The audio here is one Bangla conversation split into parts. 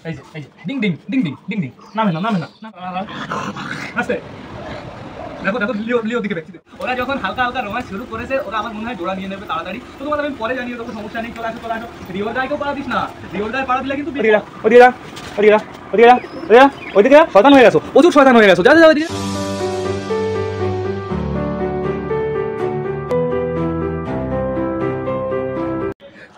এই যে ding ding ding ding ding ding নামে না আস্তে দেখো দেখো লিও দিকে দেখছি ওরা যখন হালকা হালকা রোমান্স শুরু করেছে ওরা আমার মনে হয় জোড়া নিয়ে নেবে তাড়াতাড়ি তো তোমাদের আমি পরে জানিয়ে দেবো সমস্যা নেই চলে আসো রিওর দায়কেও পাড়া দিস না রিওর দায় পাড়া দিলে কিন্তু ওইদিকে শয়তান হয়ে গেছো প্রচুর শয়তান হয়ে গেছো যা যা ওইদিকে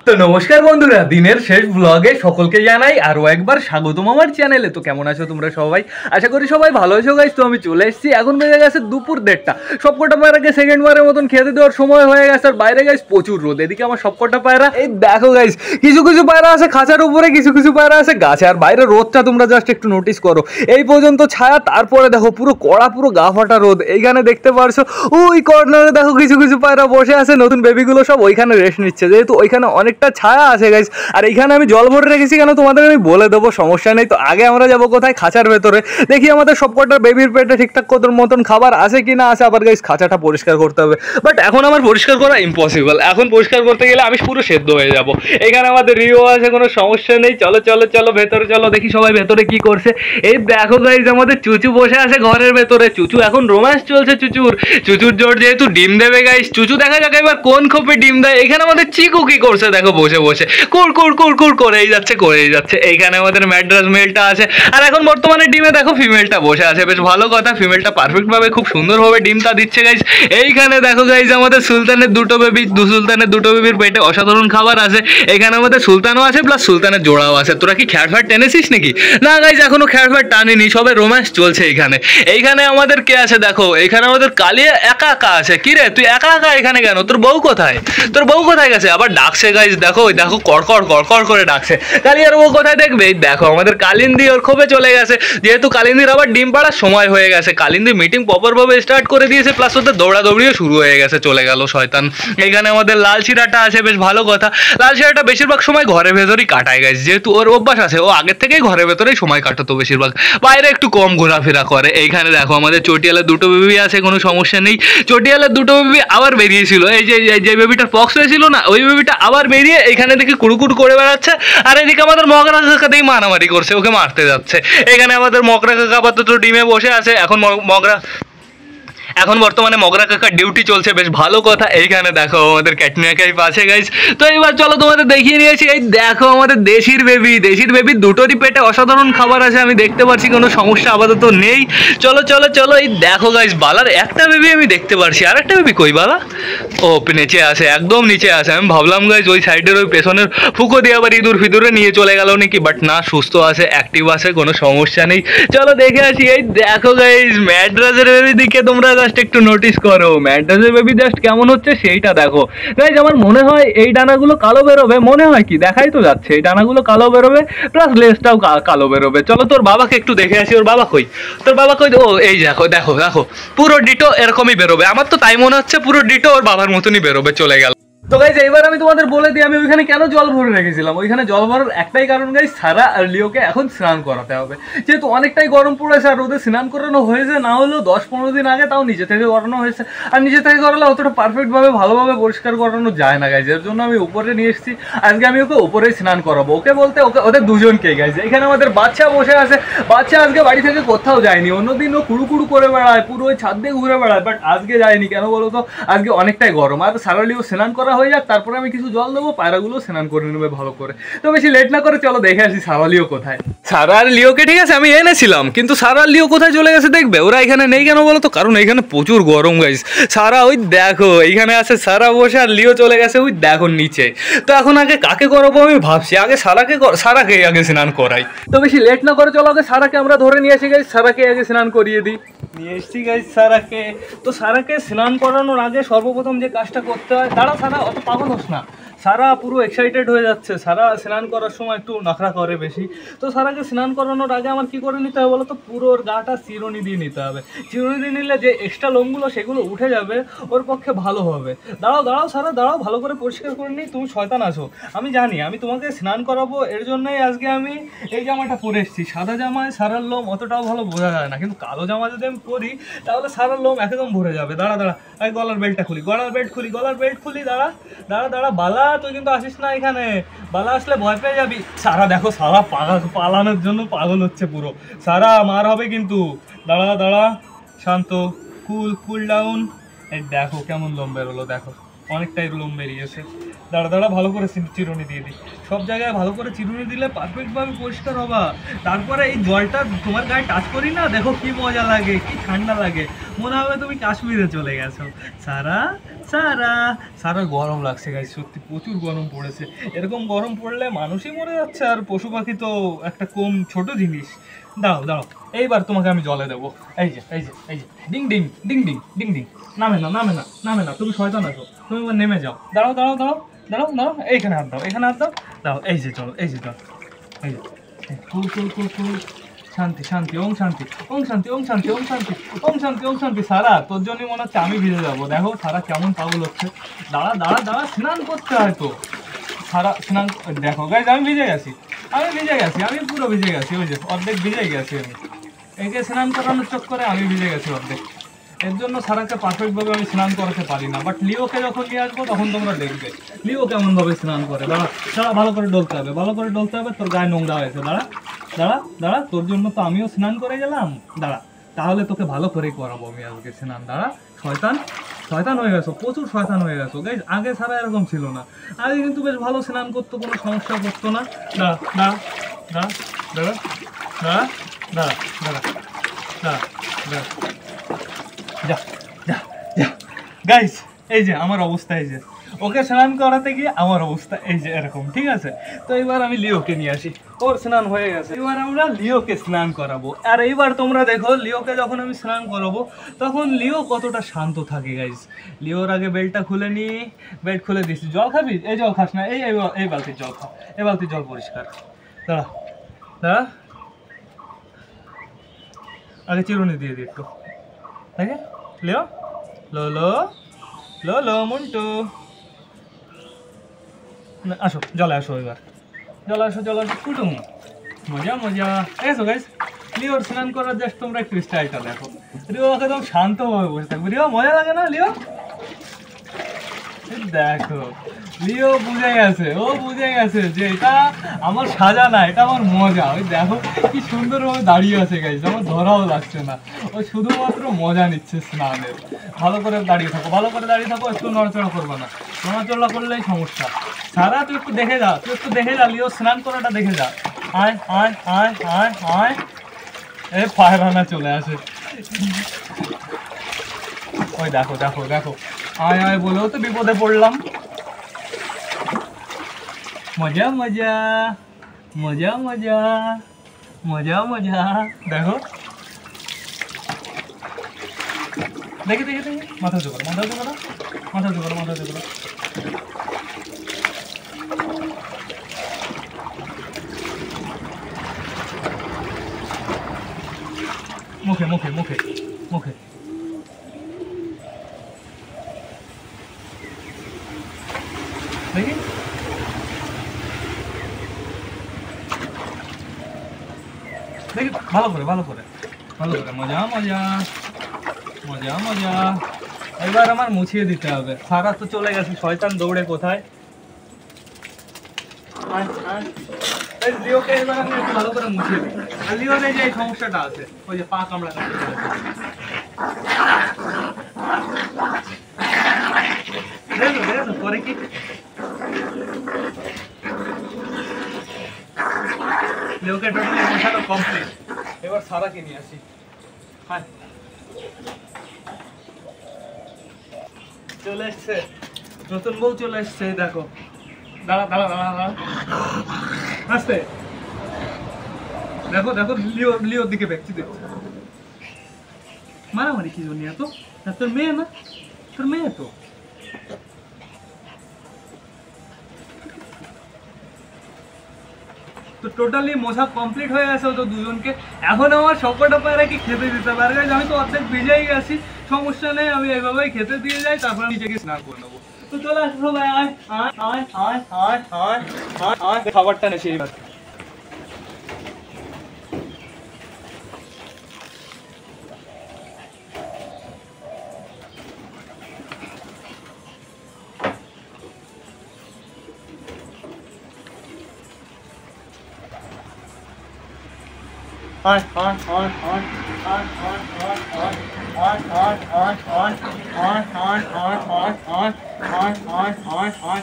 তো নমস্কার বন্ধুরা, দিনের শেষ ব্লগে সকলকে জানাই আরো একবার স্বাগতম আমার চ্যানেলে। তো কেমন আছো তোমরা সবাই? আশা করি সবাই ভালো আছো গাইস। তো আমি চলে এসেছি, এখন বেজে গেছে দুপুর 1:30। সবকটা পায়রাকে সেকেন্ড বারের মতন খেতে দেওয়ার সময় হয়ে গেছে। আর বাইরে গাইস প্রচুর রোদ, এদিকে আমার সবকটা পায়রা এই দেখো গাইস, কিছু কিছু পায়রা আছে খাঁচার উপরে, কিছু কিছু পায়রা আছে গাছে। আর বাইরে রোদটা তোমরা জাস্ট একটু নোটিস করো, এই পর্যন্ত ছায়া, তারপরে দেখো পুরো কড়া, পুরো গা ফাটা রোদ। এইখানে দেখতে পারছো ওই কর্নারে দেখো কিছু কিছু পায়রা বসে আছে, নতুন বেবিগুলো সব ওইখানে রেস্ট নিচ্ছে, যেহেতু ওইখানে অনেকটা ছায়া আছে গাইস। আর এইখানে আমি জল ভরে রেখেছি কেন তোমাদের আমি বলে দেবো, সমস্যা নেই। তো আগে আমরা যাবো কোথায়? খাঁচার ভেতরে, দেখি আমাদের সবকটার বেবির পেটে ঠিকঠাক মতন খাবার আছে কি না আছে। আবার গাইস খাঁচাটা পরিষ্কার করতে হবে, বাট এখন আমার পরিষ্কার করা ইম্পসিবল। এখন পরিষ্কার করতে গেলে আমি পুরো সেদ্ধ হয়ে যাব। এখানে আমাদের রিও আছে, কোনো সমস্যা নেই। চলো চলো চলো ভেতরে চলো, দেখি সবাই ভেতরে কি করছে। এই দেখো গাইস আমাদের চুচু বসে আছে ঘরের ভেতরে। চুচু এখন রোম্যান্স চলছে চুচুর জোর যেহেতু ডিম দেবে গাইস। চুচু দেখা যাক এবার কোন খোপে ডিম দেয়। এখানে আমাদের চিকু কি করছে দেখো, বসে বসে কুড় করেই যাচ্ছে। এইখানে আমাদের ম্যাড্রাস মেলটা আছে, আর এখন বর্তমানে ডিমে দেখো ফিমেলটা বসে আছে। বেশ ভালো কথা, ফিমেলটা পারফেক্ট ভাবে খুব সুন্দরভাবে ডিমটা দিচ্ছে গাইস। এইখানে দেখো গাইস আমাদের সুলতানের দুটো বেবির পেটে অসাধারণ খাবার আছে। এখানে আমাদের সুলতানও আছে প্লাস সুলতানের জোড়াও আছে। তোরা কি খ্যাট ফ্যাট টেনেছিস নাকি? না গাইস এখনো খ্যাট ফ্যাট টানিনি, সবে রোম্যান্স চলছে এইখানে আমাদের কে আছে দেখো, এখানে আমাদের কালিয়া একা আছে। কি রে তুই একা এখানে কেন? তোর বউ কোথায় গেছে? আবার ডাকছে গাইস, দেখো কড়কড় করে ডাকছে। কালিয়ার বউ কোথায় দেখবে? দেখো আমাদের কালিন্দি ওর খোপে চলে গেছে, যেহেতু কালিন্দির আবার ডিম পাড়ার সময় হয়ে গেছে। কালিন্দি মিটিং প্রপার ভাবে স্টার্ট করে দিয়েছে, প্লাস ওদের দৌড়াদৌড়িও শুরু হয়ে গেছে। চলে গেল শয়তান। এখানে আমাদের লাল শিরাটা আছে, বেশ ভালো কথা। লাল শিরাটা বেশিরভাগ সময় ঘরের ভেতরেই কাটায় গেছে, যেহেতু ওর অভ্যাস আছে, ও আগের থেকেই ঘরের ভেতরেই সময় কাটাতো বেশিরভাগ, বাইরে একটু কম ঘোরাফেরা করে। এইখানে দেখো আমাদের চটিয়ালের দুটো বেবি আছে, কোনো সমস্যা নেই। চটিয়ালের দুটো বেবি আবার বেরিয়েছিল, এই যে বেবিটার পক্স হয়েছিল না, ওই বেবিটা আবার বেরিয়ে এখানে দেখি কুড়ুকুড় করে বেড়াচ্ছে। আর এদিকে আমাদের মগরা কাকাতেই মারামারি করছে, ওকে মারতে যাচ্ছে। এখানে আমাদের মগরা কাকা আপাতত ডিমে বসে আছে। এখন বর্তমানে মগরা কাকার ডিউটি চলছে, বেশ ভালো কথা। এইখানে দেখো আমাদের ক্যাটরিনা কাইফ আছে গাইস। তো এবার চলো তোমাদের দেখিয়ে নিয়েছি, এই দেখো আমাদের দেশির বেবির দুটোরই পেটে অসাধারণ খাবার আছে, আমি দেখতে পাচ্ছি, কোনো সমস্যা আপাতত নেই। চলো চলো চলো, এই দেখো গাইস বালার একটা বেবি আমি দেখতে পারছি, আর একটা বেবি কই বালা? ও নিচে আছে, একদম নিচে আছে। আমি ভাবলাম গাইস ওই সাইডের ওই পেছনের ফুকো দিয়ে আবার ইঁদুরে নিয়ে চলে গেল নাকি, বাট না, সুস্থ আছে, অ্যাক্টিভ আছে, কোনো সমস্যা নেই। চলো দেখে আসি। এই দেখো গাইস ম্যাড্রাসের বেবি দিকে তোমরা জাস্ট একটু নোটিস করো, ম্যাড্রাসের বেবি জাস্ট কেমন হচ্ছে সেইটা দেখো গাইস। আমার মনে হয় এই ডানাগুলো কালো বেরোবে, মনে হয়, কি দেখাই তো যাচ্ছে এই ডানাগুলো কালো বেরোবে, প্লাস লেজটাও কালো বেরোবে। চলো তোর বাবাকে একটু দেখে আসি, ওর বাবা কই? ও এই দেখো পুরো ডিটো এরকমই বেরোবে। আমার তো তাই মনে হচ্ছে, পুরো ডিটো ওর বাবার মতনই বেরোবে। চলে গেল। তো গাইস এইবার আমি তোমাদের বলে দিই আমি ওইখানে কেন জল ভরে রেখেছিলাম। ওইখানে জল ভরার একটাই কারণ গাইস, সারা আর লিওকে এখন স্নান করাতে হবে, যেহেতু অনেকটাই গরম পড়েছে। আর ওদের স্নান করানো হয়েছে না হলেও 10-15 দিন আগে, তাও নিচে থেকে করানো হয়েছে। আর নিচে থেকে করালে অতটা পারফেক্টভাবে ভালোভাবে পরিষ্কার করানো যায় না গাইস, এর জন্য আমি উপরে নিয়ে এসেছি। আজকে আমি ওকে উপরেই স্নান করাবো, ওদের দুজনকে গাইস। এখানে আমাদের বাচ্চা বসে আছে, বাচ্চা আজকে বাড়ি থেকে কোথাও যায়নি। অন্যদিন ও কুড়ু করে বেড়ায়, পুরো ওই ছাদ দিয়ে ঘুরে বেড়ায়, বাট আজকে যায়নি। কেন বলো তো? আজকে অনেকটাই গরম। আর সারা লিও স্নান করা হয়ে যাক, তারপরে আমি কিছু জল দেবো, পায়রাগুলো স্নান করে নেবে ভালো করে। তো বেশি লেট না করে চলো দেখে আসি সারা লিও কোথায়। সারা আর লিওকে ঠিক আছে আমি এনেছিলাম, কিন্তু সারা আর লিও কোথায় চলে গেছে দেখবে? ওরা এখানে নেই কেন বলো তো? কারণ এখানে প্রচুর গরম গাইস। সারা ওই দেখো এইখানে আছে সারা বসে, আর লিও চলে গেছে ওই দেখো নিচে। তো এখন আগে কাকে করাবো আমি ভাবছি, আগে সারাকে আগে স্নান করাই। তো বেশি লেট না করে চলো আগে সারাকে আমরা ধরে নিয়ে আসি গাইস, সারাকে আগে স্নান করিয়ে দিই। নিয়ে এসছি গাইস সারাকে। তো সারাকে স্নান করানোর আগে সর্বপ্রথম যে কাজটা করতে হয়, দাঁড়া সারা, অত পাগল হোস না। সারা পুরো এক্সাইটেড হয়ে যাচ্ছে। সারা স্নান করার সময় একটু নখরা করে বেশি। তো সারাকে স্নান করানোর আগে আমার কি করে নিতে হবে বলো তো? পুরো ওর গাটা চিরুনি দিয়ে নিতে হবে। চিরুনি দিয়ে নিলে যে এক্সট্রা লোমগুলো সেগুলো উঠে যাবে, ওর পক্ষে ভালো হবে। দাঁড়াও সারা, দাঁড়াও, ভালো করে পরিষ্কার করে নিই। তুমি শয়তান আছো, আমি জানি। আমি তোমাকে স্নান করাবো, এর জন্যই আজকে আমি এই জামাটা পরে এসেছি। সাদা জামায় সারার লোম অতটাও ভালো বোঝা যায় না, কিন্তু কালো জামা যদি আমি পরি তাহলে সারার লোম একদম ভরে যাবে। দাঁড়া আমি গলার বেল্ট খুলি, দাঁড়া বালা। তুই কিন্তু আসিস না এখানে, বালা আসলে ভয় পেয়ে যাবি। সারা দেখো, সারা পালানোর জন্য পাগল হচ্ছে পুরো। সারা মার হবে কিন্তু। দাঁড়া দাঁড়া, শান্ত, কুল কুল ডাউন। এই দেখো কেমন লোম বেরোলো, দেখো অনেকটাই লোম বেরিয়েছে। দাঁড়া দাঁড়া, ভালো করে চিরুনি দিয়ে দিই। সব জায়গায় ভালো করে চিরুনি দিলে পারফেক্টভাবে পরিষ্কার হবা। তারপরে এই জলটা তোমার গায়ে টাচ করি না, দেখো কি মজা লাগে, কি ঠান্ডা লাগে, মনে হবে তুমি কাশ্মীরে চলে গেছো। সারা সারা সারা গরম লাগছে গাইস, সত্যি প্রচুর গরম পড়েছে। এরকম গরম পড়লে মানুষই মরে যাচ্ছে, আর পশু পাখি তো একটা কম ছোট জিনিস। দাঁড়াও দাঁড়াও, এইবার তোমাকে আমি জলে দেবো। এই যে এই যে এই যে, ding ding ding ding ding ding. নামে না নামে না নামে না, তুমি শয়তান আছো, তুমি এবার নেমে যাও। দাঁড়াও দাঁড়াও দাঁড়াও দাঁড়াও দাঁড়াও, এইখানে হাত দাও, এখানে হাত দাও, দাও। এই যে চলো, এই যে চলো, এই যে কুল কুল কুল কুল। শান্তি শান্তি, ওম শান্তি, ওম শান্তি, ওম শান্তি, ওম শান্তি, ওম শান্তি, ওম শান্তি। সারা তোর জন্যই মনে হচ্ছে আমি ভিজে যাবো। দেখো সারা কেমন পাগল হচ্ছে। দাঁড়া দাঁড়া দাঁড়া, স্নান করতে হয় তো। সারা স্নান, দেখো গাইজ আমি ভিজে গেছি, আমি ভিজে গেছি, আমি পুরো ভিজে গেছি। ওই যে অর্ধেক ভিজে গেছি আমি, একে স্নান করানোর চক্করে আমি ভিজে গেছি অর্ধেক। এর জন্য সারাকে পারফেক্টভাবে আমি স্নান করাতে পারি না। বাট লিওকে যখন নিয়ে আসবো তখন তোমরা দেখবে লিও কেমনভাবে স্নান করে। দাঁড়া দাঁড়া, ভালো করে ডলতে হবে, ভালো করে ডলতে হবে, তোর গায়ে নোংরা হয়েছে। দাঁড়া দাঁড়া দাঁড়া, তোর জন্য তো আমিও স্নান করে গেলাম। দাঁড়া, তাহলে তোকে ভালো করেই করাবো আমি আজকে স্নান। দাঁড়া, শয়তান শয়তান হয়ে গেছো, প্রচুর শয়তান হয়ে গেছো গাইজ। আগে সারা এরকম ছিল না, আগে কিন্তু বেশ ভালো স্নান করতো, কোনো সমস্যা করতো না। দাঁড়া দাঁড়া দাঁড়া দাঁড়া দাঁড়া দাঁড়া দাঁড়া দাঁড়া দাঁড়া, যা যা যা। গাইস এই যে আমার অবস্থা, এই যে ওকে স্নান করাতে গিয়ে আমার অবস্থা এই যে এরকম, ঠিক আছে? তো এবার আমি লিওকে নিয়ে আসি, ওর স্নান হয়ে গেছে, এবার আমরা লিওকে স্নান করাবো। আর এইবার তোমরা দেখো লিওকে যখন আমি স্নান করাবো তখন লিও কতটা শান্ত থাকে গাইস। লিওর আগে বেল্টটা খুলে নি, বেল্ট খুলে দিচ্ছি। জল খাবি? এই জল খাস না, এই এই বালতির জল খা, এই বালতির জল পরিষ্কার। দাঁড়া দাঁড়া, আগে চিরুনি দিয়ে দিই একটু, দেখে লিও। লো লো লো লো মন্টু, আসো জলে আসো, এবার জলে আসো, জলে আসো কুটুম, মজা মজা। এসো গাইস, লিওর স্নান করার জাস্ট তোমরা একটু স্টাইলটা দেখো। লিও একদম শান্তভাবে বসে থাকবে। লিও মজা লাগে না লিও? দেখো লিও বুঝে গেছে, ও বুঝে গেছে যে এটা আমার সাজা না, এটা আমার মজা। ওই দেখো কি সুন্দরভাবে দাঁড়িয়ে আছে গাইস, আমার ধরাও লাগছে না, ও শুধুমাত্র মজা নিচ্ছে স্নানের। ভালো করে দাঁড়িয়ে থাকো, ভালো করে দাঁড়িয়ে থাকো, একটু নড়াচড়া করবে না, নড়াচড়া করলেই সমস্যা। সারা তুই একটু দেখে যা, তুই একটু দেখে যা, লিও স্নান করাটা দেখে যা। আয় আয় আয় আয় আয়, এ পায়রানা চলে আসে। ওই দেখো দেখো দেখো, আয় আয় বলেও তো বিপদে পড়লাম। মজা মজা মজা মজা মজা মজা, দেখো দেখে দেখে দেখে, মাথা উঁচু করো, মাথা উঁচু করো, মাথা উঁচু করো, মাথা উঁচু করো। মুখে মুখে মুখে মুখে, দেখি দেখি, ভালো করে ভালো করে ভালো করে, মজা মজা মজা মজা। এবার আমার মুছিয়ে দিতে হবে। সারা তো চলে গেছে, শয়তান দৌড়ে কোথায়। এই লিওকে এবার আমি একটু ভালো করে মুছিয়ে দিই। আর লিওর এই যে এই সমস্যাটা আছে, ওই যে পা কামড়া কামড়ি করে কি। লিওকে টোটালি মোছানো কমপ্লিট। এবার সারাকে নিয়ে আসি। হ্যাঁ চলে এসছে, নতুন বউ চলে এসছে, দেখো। দাঁড়া দাঁড়া দাঁড়া দাঁড়া, আসতে দেখো দেখো, লিও লিওর দিকে দেখছি, দেখছি মারামারি কি জন্য এত? তোর মেয়ে না, তোর মেয়ে তো। তো টোটালি মোছা কমপ্লিট হয়ে গেছে তো দুজনকে। এখন আমার সবকটা পায়রা কি খেতে দিতে পারে? আমি তো অর্ধেক ভিজেই গেছি, সমস্যা নেই, আমি এইভাবেই খেতে দিয়ে যাই, তারপর নিজেকে স্নান করে নেবো। তো চলে আসো সবাই, আয় আয় আয় আয় আয় আয় আয় আয়, খাবারটা নেছি এইবার।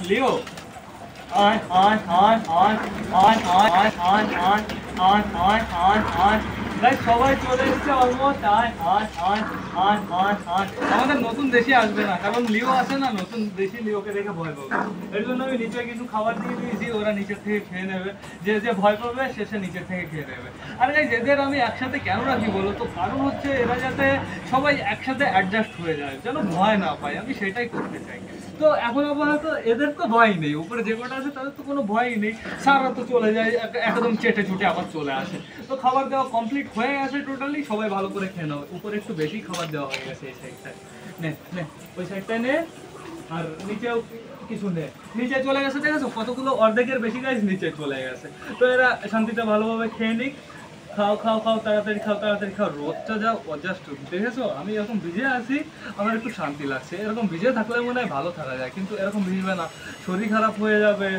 লিও সবাই চলে এসছে অলমোস্ট। আমাদের নতুন দেশি আসবে না, কারণ লিও আসে না, নতুন দেশি লিওকে দেখে ভয় পাবে। এর জন্য আমি নিচে কিছু খাবার দিয়ে দিয়েছি, ওরা নিচের থেকে খেয়ে নেবে। যে যে ভয় পাবে সে নিচের থেকে খেয়ে নেবে। আর গাইস এদের আমি একসাথে কেন রাখি বলো তো, কারণ হচ্ছে এরা যাতে সবাই একসাথে অ্যাডজাস্ট হয়ে যায়, যেন ভয় না পায়, আমি সেটাই করতে চাই। তো এখন আপাতত এদের তো ভয় নেই, উপরে যে কটা আছে তাদের তো কোনো ভয়ই নেই, সারা তো চলে যায় একদম চেটে চুটে আবার চলে আসে। তো খাবার দেওয়া কমপ্লিট হয়ে গেছে টোটালি, সবাই ভালো করে খেয়ে নাও। উপরে একটু বেশি খাবার দেওয়া হয়ে গেছে এই সাইডটায়, নে নে ওই সাইডটায় নে, আর নিচেও কিছু নে। নিচে চলে গেছে, দেখেছো কতগুলো অর্ধেকের বেশি গাছ নিচে চলে গেছে। তো এরা শান্তিতে ভালোভাবে খেয়ে নিক। খাও খাও খাও, তাড়াতাড়ি খাও, তাড়াতাড়ি খাও। রোদটা যা অজাস্ট, দেখেছো আমি এরকম ভিজে আছি, আমার একটু শান্তি লাগছে। এরকম ভিজে থাকলে মনে হয় ভালো থাকা যায়, কিন্তু এরকম ভিজবে না, শরীর খারাপ হয়ে যাবে।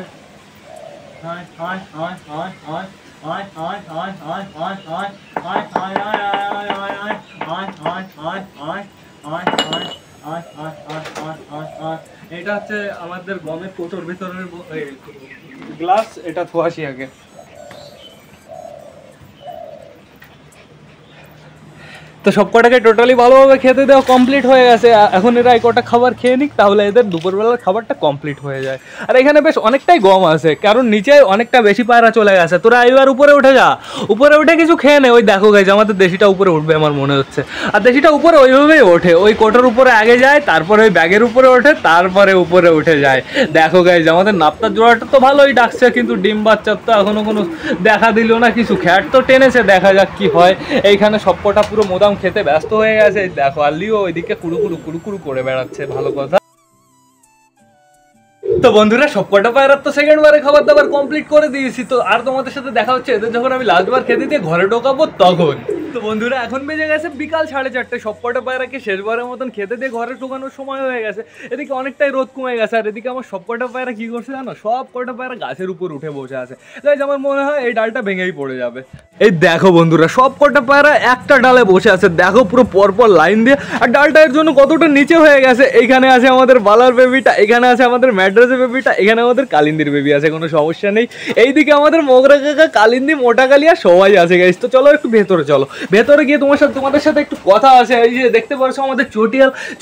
এটা হচ্ছে আমাদের গমের কোটোর ভিতরের গ্লাস, এটা ধোয়াশি আগে। তো সব কটাকে টোটালি ভালোভাবে খেতে দেওয়া কমপ্লিট হয়ে গেছে। এখন এরা এই কটা খাবার খেয়ে নিক, তাহলে এদের দুপুরবেলার খাবারটা কমপ্লিট হয়ে যায়। আর এখানে বেশ অনেকটাই গম আছে, কারণ নিচে অনেকটা বেশি পায়রা চলে গেছে। তোরা এবার উপরে উঠে যা, উপরে উঠে কিছু খেয়ে নে। ওই দেখো গাইজ আমাদের দেশিটা উপরে উঠবে আমার মনে হচ্ছে। আর দেশিটা উপরে ওইভাবেই ওঠে, ওই কোটোর উপরে আগে যায়, তারপরে ওই ব্যাগের উপরে ওঠে, তারপরে উপরে উঠে যায়। দেখো গাইজ আমাদের নাপ্তার জোড়াটা তো ভালোই ডাকছে, কিন্তু ডিম বাচ্চার তো এখনো কোনো দেখা দিল না কিছু। খ্যাট তো টেনেছে, দেখা যাক কি হয়। এইখানে সব কটা পুরো মোদাম খেতে ব্যস্ত হয়ে গেছে। দেখো আলিও ওইদিকে কুড়ু করে বেড়াচ্ছে, ভালো কথা। তো বন্ধুরা সব কটা পায়রার তো সেকেন্ড বারে খাবার দাবার কমপ্লিট করে দিয়েছি। তো আর তোমাদের সাথে দেখা হচ্ছে এদের যখন আমি লাস্টবার খেতে দিয়ে ঘরে ঢোকাবো তখন। তো বন্ধুরা এখন বেজে গেছে বিকাল 4:30। সব কটা পায়রাকে শেষবারের মতন খেতে দিয়ে ঘরে ঢোকানোর সময় হয়ে গেছে। এদিকে অনেকটাই রোদ কমে গেছে, আর এদিকে আমার সব কটা পায়রা কি করছে জানো, সব কটা পায়রা গাছের উপর উঠে বসে আছে। গাইস আমার মনে হয় এই ডালটা ভেঙেই পড়ে যাবে। এই দেখো বন্ধুরা সব কটা পায়রা একটা ডালে বসে আছে, দেখো পুরো পরপর লাইন দিয়ে। আর ডালটা এর জন্য কতটা নিচে হয়ে গেছে। এইখানে আছে আমাদের বালার বেবিটা, এখানে আছে আমাদের ম্যাড্রাসের বেবিটা, এখানে আমাদের কালিন্দির বেবি আছে, কোনো সমস্যা নেই। এইদিকে আমাদের মোগরা কাকা, কালিন্দি, মোটা কালিয়া সবাই আছে গাইস। তো চলো একটু ভেতরে চলো, ভেতরে গিয়ে তোমাদের সাথে একটু কথা আছে। এই যে দেখতে পাচ্ছ আমাদের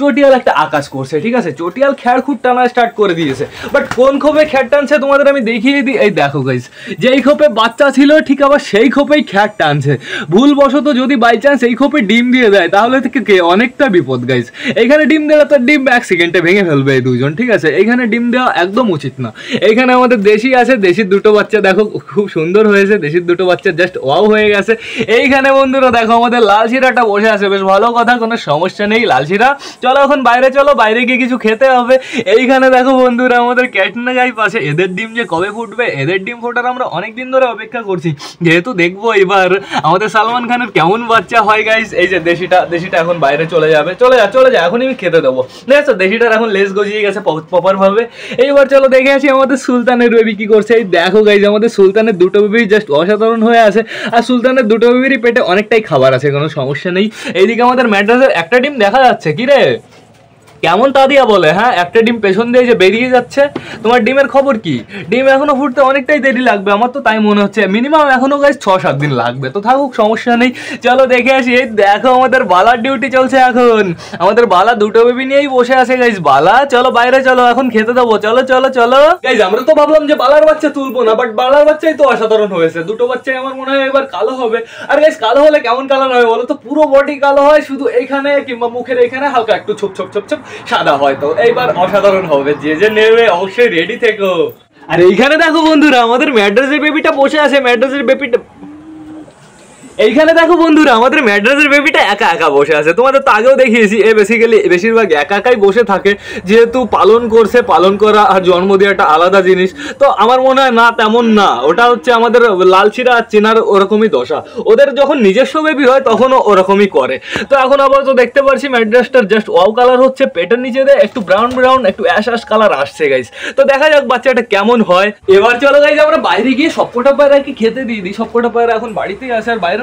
চটিয়াল একটা আকাশ করছে, ঠিক আছে। চটিয়াল খ্যাড় খুঁট টানা স্টার্ট করে দিয়েছে, বাট কোন খোপে খ্যাড় টানছে তোমাদের আমি দেখিয়ে দিই। এই দেখো গাইস, যেই খোপে বাচ্চা ছিল ঠিক আবার সেই খোপেই খ্যাড় টানছে। ভুলবশত যদি বাই চান্স এই খোপে ডিম দিয়ে দেয় তাহলে থেকে অনেকটা বিপদ গাইস। এইখানে ডিম দিলে তো ডিম 1 সেকেন্ডে ভেঙে ফেলবে এই দুজন, ঠিক আছে। এইখানে ডিম দেওয়া একদম উচিত না। এইখানে আমাদের দেশি আছে, দেশির দুটো বাচ্চা দেখো খুব সুন্দর হয়েছে, দেশির দুটো বাচ্চা জাস্ট ওয়াও হয়ে গেছে। এইখানে বন্ধুরা দেখো আমাদের লাল শিরাটা বসে আছে, বেশ ভালো কথা, কোনো সমস্যা নেই লাল শিরা। চলো এখন বাইরে চলো, বাইরে গিয়ে কিছু খেতে হবে। এইখানে দেখো বন্ধুরা আমাদের ক্যাটরিনা গাই পাশে, এদের ডিম যে কবে ফুটবে, এদের ডিম ফোটার আমরা অনেকদিন ধরে অপেক্ষা করছি, যেহেতু দেখবো এবার আমাদের সালমান খানের কেমন বাচ্চা হয় গাইস। এই যে দেশিটা এখন বাইরে চলে যাবে, চলে যা, এখনই আমি খেতে দেবো। দেখছো দেশিটার এখন লেজ গজিয়ে গেছে প্রপার ভাবে। এইবার চলো দেখে আসি আমাদের সুলতানের বেবি কি করছে। এই দেখো গাইস আমাদের সুলতানের দুটো বেবি জাস্ট অসাধারণ হয়ে আছে, আর সুলতানের দুটো বেবিরই পেটে অনেকটাই খাবার আছে, কোনো সমস্যা নেই। এইদিকে আমাদের ম্যাড্রাসের একটা ডিম দেখা যাচ্ছে, কি রে কেমন তাদিয়া বলে, হ্যাঁ একটা ডিম পেছন দিয়ে যে বেরিয়ে যাচ্ছে। তোমার ডিমের খবর কি? ডিম এখনো ফুটতে অনেকটাই দেরি লাগবে, আমার তো তাই মনে হচ্ছে। মিনিমাম এখনো গাইস 6-7 দিন লাগবে, তো থাকুক সমস্যা নেই। চলো দেখে আসি। এই দেখো আমাদের বালার ডিউটি চলছে এখন, আমাদের বালা দুটো বেবি নিয়েই বসে আছে গাইস। বালা চলো বাইরে চলো, এখন খেতে দেবো, চলো চলো চলো গাইস। আমরা তো ভাবলাম যে বালার বাচ্চা তুলবো না, বাট বালার বাচ্চাই তো অসাধারণ হয়েছে। দুটো বাচ্চাই আমার মনে হয় এবার কালো হবে। আর গাইস কালো হলে কেমন কালার হয় বলো তো? পুরো বডি কালো হয়, শুধু এইখানে কিংবা মুখের এখানে হালকা একটু ছোপ ছোপ ছোপ ছোপ সাদা হয়। তো এইবার অসাধারণ হবে, যে নেবে অবশ্যই রেডি থেকো। আর এইখানে দেখো বন্ধুরা আমাদের ম্যাড্রাসের বেবিটা বসে আছে, ম্যাড্রাসের বেবিটা এইখানে দেখো বন্ধুরা আমাদের ম্যাড্রাসের বেবিটা একা একা বসে আছে। তোমাদের তো আগেও দেখিয়েছি, এ বেশিরভাগ একা একাই বসে থাকে, যেহেতু পালন করছে। পালন করা আর জন্ম দেওয়াটা আলাদা জিনিস। তো আমার মনে হয় না তেমন না, ওটা হচ্ছে আমাদের লালচিরা আর চেনার ওরকমই দশা। ওদের যখন নিজস্ব বেবি হয় তখনও ওরকমই করে। তো এখন আবার তো দেখতে পাচ্ছি ম্যাড্রাসটার জাস্ট ওয়াও কালার হচ্ছে, পেটের নিচে দিয়ে একটু ব্রাউন একটু অ্যাশ কালার আসছে গাইস। তো দেখা যাক বাচ্চাটা কেমন হয়। এবার চলো গাইস আমরা বাইরে গিয়ে সবকটা পায়রাকে খেতে দিয়ে দিই। সবকটা পায়রা এখন বাড়িতেই আছে, আর বাইরে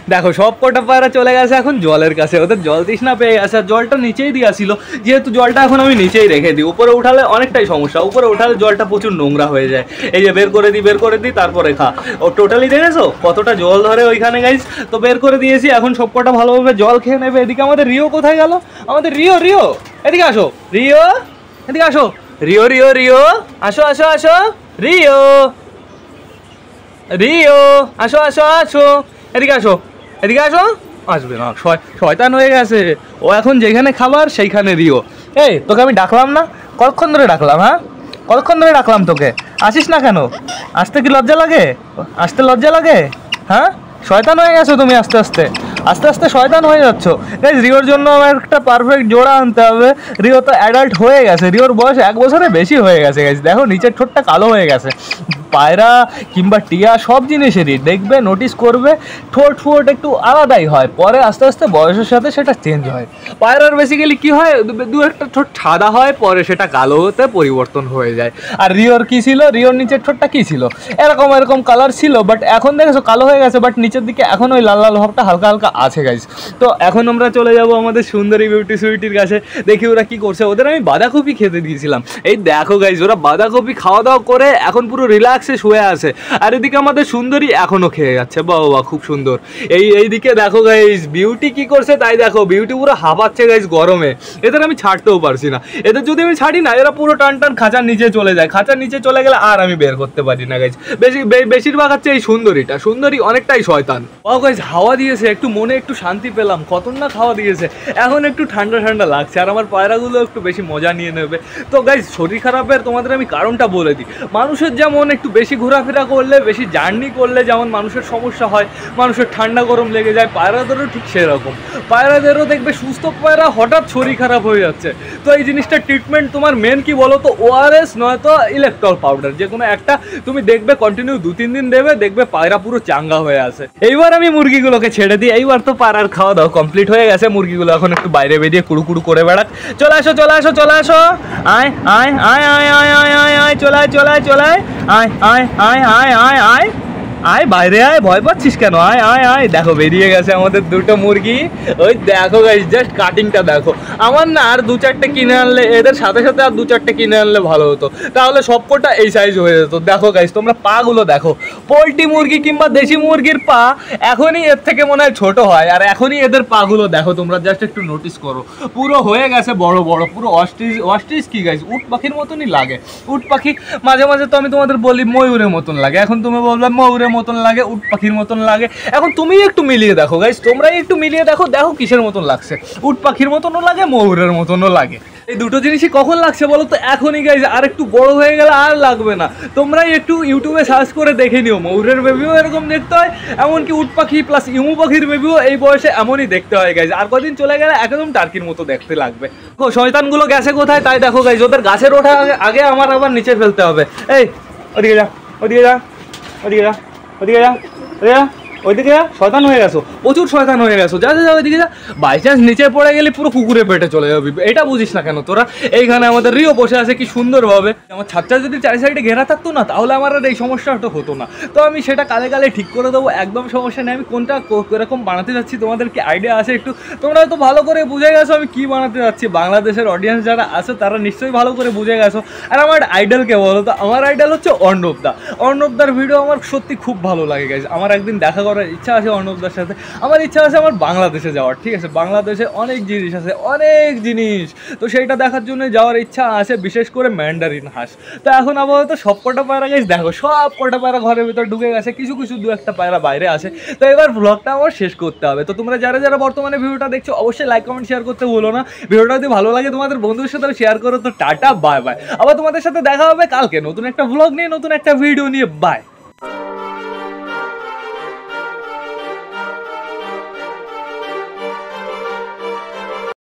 দেখো সব কটা পায়রা চলে গেছে এখন জলের কাছে, ওদের জল তৃষ্ণা পেয়ে গেছে। আর জলটা নিচেই দেওয়া ছিল, যেহেতু জলটা এখন আমি নিচেই রেখে দিই, উপরে উঠালে অনেকটাই সমস্যা, উপরে উঠালে জলটা প্রচুর নোংরা হয়ে যায়। এই যে বের করে দিই তারপরে খা। ও টোটালি দেখেছো কতটা জল ধরে ওইখানে গাইস, তো বের করে দিয়েছি, এখন সব কটা ভালোভাবে জল খেয়ে নেবে। এদিকে আমাদের রিও কোথায় গেল? আমাদের রিও এদিকে আসো, রিও এদিকে আসো, রিও আসো রিও আসো এদিকে আসো। আসবে না, শয়তান হয়ে গেছে ও, এখন যেখানে খাবার সেইখানে রিও। এই তোকে আমি ডাকলাম না, কতক্ষণ ধরে ডাকলাম? হ্যাঁ কতক্ষণ ধরে ডাকলাম তোকে, আসিস না কেন? আসতে কি লজ্জা লাগে? হ্যাঁ শয়তান হয়ে গেছো তুমি, আস্তে আস্তে শয়তান হয়ে যাচ্ছ। গাইস রিওর জন্য আমার একটা পারফেক্ট জোড়া আনতে হবে। রিও তো অ্যাডাল্ট হয়ে গেছে, রিওর বয়স 1 বছরে বেশি হয়ে গেছে গাইস। দেখো নিচের ঠোঁটটা কালো হয়ে গেছে। পায়রা কিংবা টিয়া সব জিনিসেরই দেখবে, নোটিস করবে ঠোঁট একটু আলাদাই হয়, পরে আস্তে আস্তে বয়সের সাথে সেটা চেঞ্জ হয়। পায়রার বেসিক্যালি কি হয়, দু একটা ঠোঁট সাদা হয়, পরে সেটা কালো হতে পরিবর্তন হয়ে যায়। আর রিওর কি ছিল, রিওর নিচের ঠোঁটটা কি ছিল, এরকম কালার ছিল, বাট এখন দেখেছো কালো হয়ে গেছে, বাট নিচের দিকে এখন ওই লাল ভাবটা হালকা আছে গাইস। তো এখন আমরা চলে যাব আমাদের সুন্দরী বিউটি সুইটির কাছে, দেখি ওরা কি করছে। ওদের আমি বাঁধাকপি খেতে দিয়েছিলাম, এই দেখো গাইস ওরা বাঁধাকপি খাওয়া দাওয়া করে এখন পুরো রিল্যাক্সে শুয়ে আছে। আর এদিকে আমাদের সুন্দরী এখনো খেয়ে যাচ্ছে, বাবা খুব সুন্দর। এইদিকে দেখো গাইস বিউটি কি করছে তাই দেখো, বিউটি পুরো হাঁপাচ্ছে গাইস গরমে। এদের আমি ছাড়তেও পারছি না, এদের যদি আমি ছাড়ি না এরা পুরো টান খাঁচার নিচে চলে যায়। খাঁচার নিচে চলে গেলে আর আমি বের করতে পারি না গাইস। বেশিরভাগ হচ্ছে এই সুন্দরী অনেকটাই শয়তান। ও গাইস হাওয়া দিয়েছে, একটু মনে একটু শান্তি পেলাম, খতরনাক হাওয়া দিয়েছে, এখন একটু ঠান্ডা লাগছে। আর আমার পায়রাগুলো একটু বেশি মজা নিয়ে নেবে। তো গাইস শরীর খারাপের তোমাদের আমি কারণটা বলে দিই। মানুষের যেমন একটু বেশি ঘোরাফেরা করলে, বেশি জার্নি করলে যেমন মানুষের সমস্যা হয়, মানুষের ঠান্ডা গরম লেগে যায়, পায়রাদেরও ঠিক সেরকম। পায়রাদেরও দেখবে সুস্থ পায়রা হঠাৎ শরীর খারাপ হয়ে যাচ্ছে। তো এই জিনিসটা ট্রিটমেন্ট তোমার মেন কি বলো তো, ORS নয়তো ইলেকট্রল পাউডার, যে কোনো একটা তুমি দেখবে কন্টিনিউ 2-3 দিন দেবে, দেখবে পায়রা পুরো চাঙ্গা হয়ে আসে। এইবার আমি মুরগিগুলোকে ছেড়ে দিই, এইবার তো পায়রার খাওয়া দাওয়া কমপ্লিট হয়ে গেছে। মুরগিগুলো এখন একটু বাইরে বেরিয়ে কুড়ু করে বেড়াক। চলে আসো আয় চলে আয় বাইরে আয়, ভয় পাচ্ছিস কেন? আয় দেখো বেরিয়ে গেছে আমাদের দুটো মুরগি। ওই দেখো গাইস জাস্ট কাটিংটা দেখো। আমার না আর 2-4টে কিনে আনলে, এদের সাথে আর 2-4টে কিনে আনলে ভালো হতো, তাহলে সবকটা এই সাইজ হয়ে যেত। দেখো গাইস তোমরা পাগুলো দেখো, পোলট্রি মুরগি কিংবা দেশি মুরগির পা এখনই এর থেকে মনে হয় ছোট হয়। আর এখনই এদের পাগুলো দেখো, তোমরা জাস্ট একটু নোটিস করো, পুরো হয়ে গেছে বড় পুরো অস্ট্রিচ কি গাইস, উট পাখির মতনই লাগে। উট পাখি মাঝে তো আমি তোমাদের বলি ময়ূরের মতন লাগে, এখন তুমি বলবে ময়ূরের মতন লাগে, উট পাখির মতন লাগে। এখন তুমি একটু মিলিয়ে দেখো গাইস, তোমরাই একটু মিলিয়ে দেখো কিসের মতন লাগছে, উট পাখির মতনও লাগে, ময়ূরের মতনও লাগে। এই দুটো জিনিসই কখন লাগছে বলো তো? এখনই গাইস, আর একটু বড় হয়ে গেলে আর লাগবে না। তোমরাই একটু ইউটিউবে সার্চ করে দেখে নিও, ময়ূরের বেবিও এরকম দেখতে হয়, এমনকি উট পাখি প্লাস ইমু পাখির বেবিও এই বয়সে এমনই দেখতে হয় গাইস। আর কদিন চলে গেলে একদম টার্কির মতো দেখতে লাগবে। শয়তানগুলো গেছে কোথায় তাই দেখো গাইস, ওদের গাছের ওঠা আগে আমার আবার নিচে ফেলতে হবে। এই ওদিকে যা ওইদিকে শয়তান হয়ে গেছো, প্রচুর শয়তান হয়ে গেছো, যা ওইদিকে যা। বাই চান্স নিচে পড়ে গেলে পুরো কুকুরে পেটে চলে যাবি, এটা বুঝিস না কেন তোরা? এইখানে আমাদের রিও বসে আছে কি সুন্দরভাবে। আমার ছাদটা যদি 4 সাইডে ঘেরা থাকতো না, তাহলে আমার আর এই সমস্যাটা হতো না। তো আমি সেটা কালে ঠিক করে দেবো, একদম সমস্যা নেই। আমি কোনটা এরকম বানাতে যাচ্ছি তোমাদের কি আইডিয়া আছে একটু? তোমরা হয়তো ভালো করে বুঝে গেছো আমি কি বানাতে যাচ্ছি। বাংলাদেশের অডিয়েন্স যারা আছে তারা নিশ্চয়ই ভালো করে বুঝে গেছো। আর আমার আইডলকে বলো তো, আমার আইডল হচ্ছে অর্ণবদার ভিডিও আমার সত্যি খুব ভালো লাগে গাইজ। আমার একদিন দেখা করার ইচ্ছা আছে অর্ণবদার সাথে, আমার ইচ্ছা আছে আমার বাংলাদেশে যাওয়ার, ঠিক আছে? বাংলাদেশে অনেক জিনিস আছে, তো সেইটা দেখার জন্য যাওয়ার ইচ্ছা আছে, বিশেষ করে ম্যান্ডারিন হাঁস। তো এখন আপাতত সব কটা পায়রা গাইজ দেখো, সব কটা পায়রা ঘরের ভিতর ঢুকে গেছে, কিছু 2-একটা পায়রা বাইরে আছে। তো এবার ব্লগটা আমার শেষ করতে হবে। তো তোমরা যারা বর্তমানে ভিডিওটা দেখছো অবশ্যই লাইক কমেন্ট শেয়ার করতে ভুলো না। ভিডিওটা যদি ভালো লাগে তোমাদের বন্ধুদের সাথে শেয়ার করো। তো টাটা বাই বাই, আবার তোমাদের সাথে দেখা হবে কালকে নতুন একটা ব্লগ নিয়ে, নতুন একটা ভিডিও নিয়ে। বাই।